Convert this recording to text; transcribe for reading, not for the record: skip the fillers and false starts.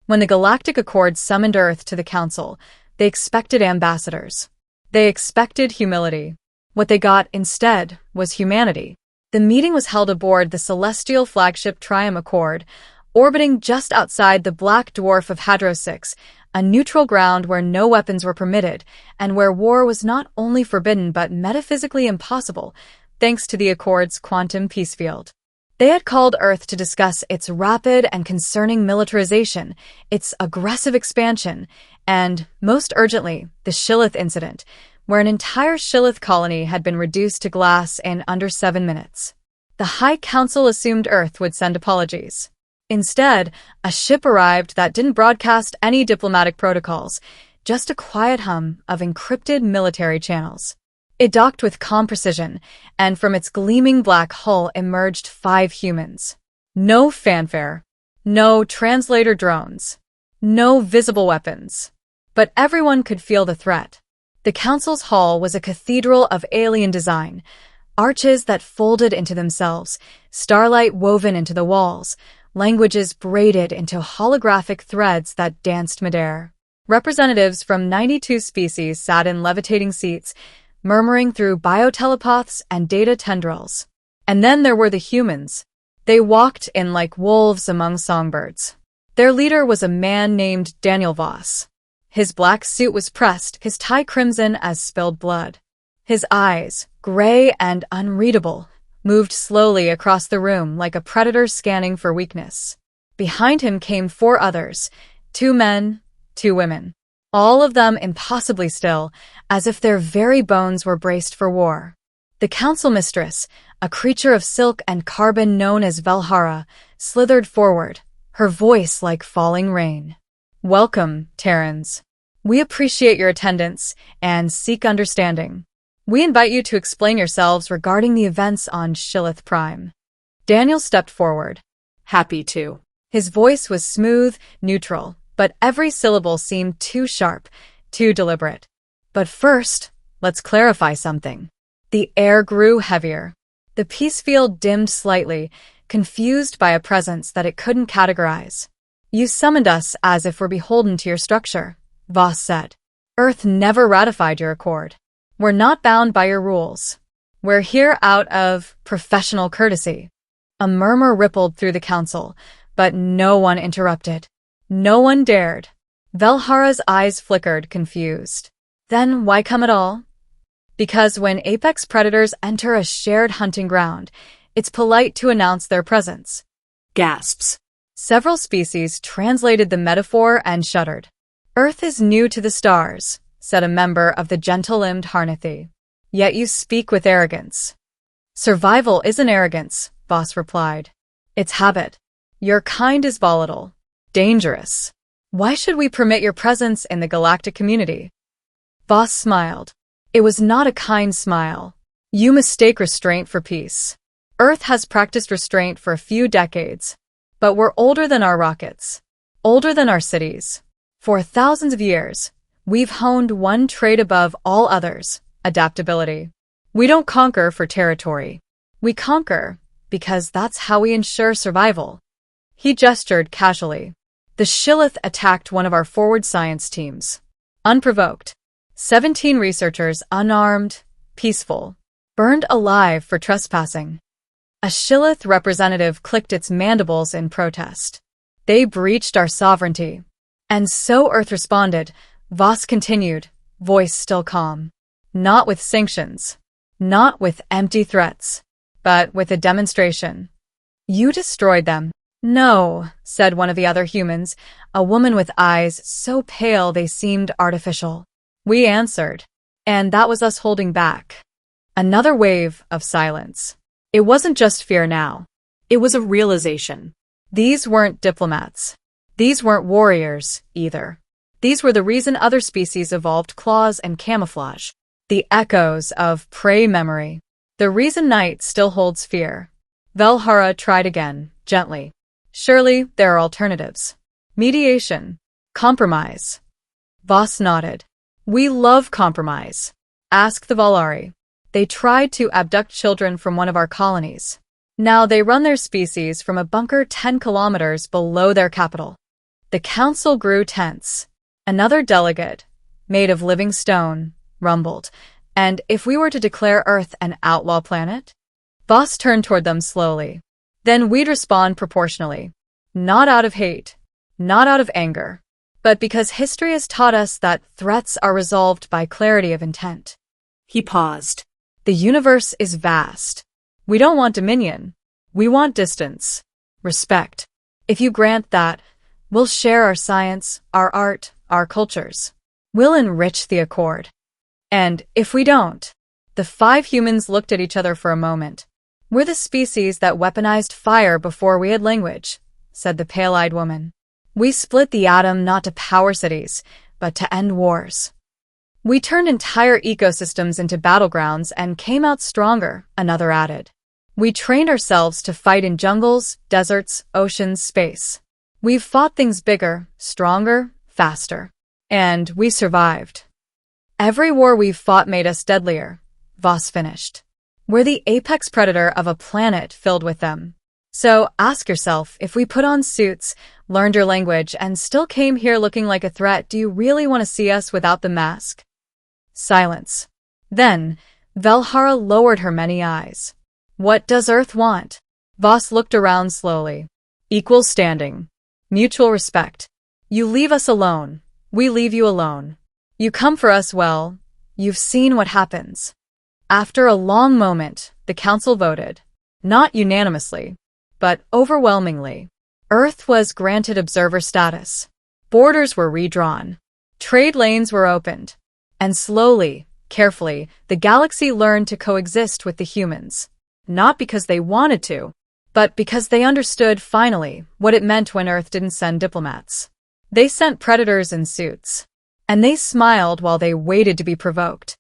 When the Galactic Accord summoned Earth to the Council, they expected ambassadors. They expected humility. What they got instead was humanity. The meeting was held aboard the celestial flagship Triumph Accord, orbiting just outside the black dwarf of Hadros 6, a neutral ground where no weapons were permitted, and where war was not only forbidden but metaphysically impossible, thanks to the Accord's quantum peace field. They had called Earth to discuss its rapid and concerning militarization, its aggressive expansion, and, most urgently, the Shillith incident, where an entire Shillith colony had been reduced to glass in under 7 minutes. The High Council assumed Earth would send apologies. Instead, a ship arrived that didn't broadcast any diplomatic protocols, just a quiet hum of encrypted military channels. It docked with calm precision, and from its gleaming black hull emerged 5 humans. No fanfare. No translator drones. No visible weapons. But everyone could feel the threat. The council's hall was a cathedral of alien design, arches that folded into themselves, starlight woven into the walls, languages braided into holographic threads that danced midair. Representatives from 92 species sat in levitating seats, murmuring through biotelepaths and data tendrils. And then there were the humans. They walked in like wolves among songbirds. Their leader was a man named Daniel Voss. His black suit was pressed, his tie crimson as spilled blood. His eyes, gray and unreadable, moved slowly across the room like a predator scanning for weakness. Behind him came 4 others, 2 men, 2 women. All of them impossibly still, as if their very bones were braced for war. The council mistress, a creature of silk and carbon known as Velhara, slithered forward, her voice like falling rain. "Welcome, Terrans. We appreciate your attendance and seek understanding. We invite you to explain yourselves regarding the events on Shillith Prime." Daniel stepped forward. "Happy to." His voice was smooth, neutral, but every syllable seemed too sharp, too deliberate. "But first, let's clarify something." The air grew heavier. The peace field dimmed slightly, confused by a presence that it couldn't categorize. "You summoned us as if we're beholden to your structure," Voss said. "Earth never ratified your accord. We're not bound by your rules. We're here out of professional courtesy." A murmur rippled through the council, but no one interrupted. No one dared. Velhara's eyes flickered, confused. "Then why come at all?" "Because when apex predators enter a shared hunting ground, it's polite to announce their presence." Gasps. Several species translated the metaphor and shuddered. "Earth is new to the stars," said a member of the gentle-limbed Harnathi. "Yet you speak with arrogance." "Survival isn't arrogance," Voss replied. "It's habit. Your kind is volatile. Dangerous. Why should we permit your presence in the galactic community?" Voss smiled. It was not a kind smile. "You mistake restraint for peace. Earth has practiced restraint for a few decades, but we're older than our rockets, older than our cities. For thousands of years, we've honed one trait above all others, adaptability. We don't conquer for territory. We conquer because that's how we ensure survival." He gestured casually. "The Shillith attacked one of our forward science teams. Unprovoked. 17 researchers, unarmed, peaceful, burned alive for trespassing. A Shillith representative clicked its mandibles in protest. They breached our sovereignty. And so Earth responded," Voss continued, voice still calm. "Not with sanctions. Not with empty threats. But with a demonstration. You destroyed them." "No," said one of the other humans, a woman with eyes so pale they seemed artificial. "We answered. And that was us holding back." Another wave of silence. It wasn't just fear now. It was a realization. These weren't diplomats. These weren't warriors, either. These were the reason other species evolved claws and camouflage. The echoes of prey memory. The reason night still holds fear. Velhara tried again, gently. "Surely there are alternatives. Mediation. Compromise." Voss nodded. "We love compromise. Ask the Valari. They tried to abduct children from one of our colonies. Now they run their species from a bunker 10 kilometers below their capital. The council grew tense. Another delegate, made of living stone, rumbled. And if we were to declare Earth an outlaw planet? Voss turned toward them slowly. Then we'd respond proportionally. Not out of hate, not out of anger, but because history has taught us that threats are resolved by clarity of intent. He paused. The universe is vast. We don't want dominion. We want distance. Respect. If you grant that, we'll share our science, our art, our cultures. We'll enrich the accord. And if we don't, the 5 humans looked at each other for a moment. We're the species that weaponized fire before we had language, said the pale-eyed woman. We split the atom not to power cities, but to end wars. We turned entire ecosystems into battlegrounds and came out stronger, another added. We trained ourselves to fight in jungles, deserts, oceans, space. We've fought things bigger, stronger, faster. And we survived. Every war we've fought made us deadlier, Voss finished. We're the apex predator of a planet filled with them. So ask yourself, if we put on suits, learned your language, and still came here looking like a threat, do you really want to see us without the mask? Silence. Then, Velhara lowered her many eyes. What does Earth want? Voss looked around slowly. Equal standing. Mutual respect. You leave us alone. We leave you alone. You come for us, well, you've seen what happens. After a long moment, the council voted. Not unanimously, but overwhelmingly. Earth was granted observer status. Borders were redrawn. Trade lanes were opened. And slowly, carefully, the galaxy learned to coexist with the humans. Not because they wanted to, but because they understood, finally, what it meant when Earth didn't send diplomats. They sent predators in suits. And they smiled while they waited to be provoked.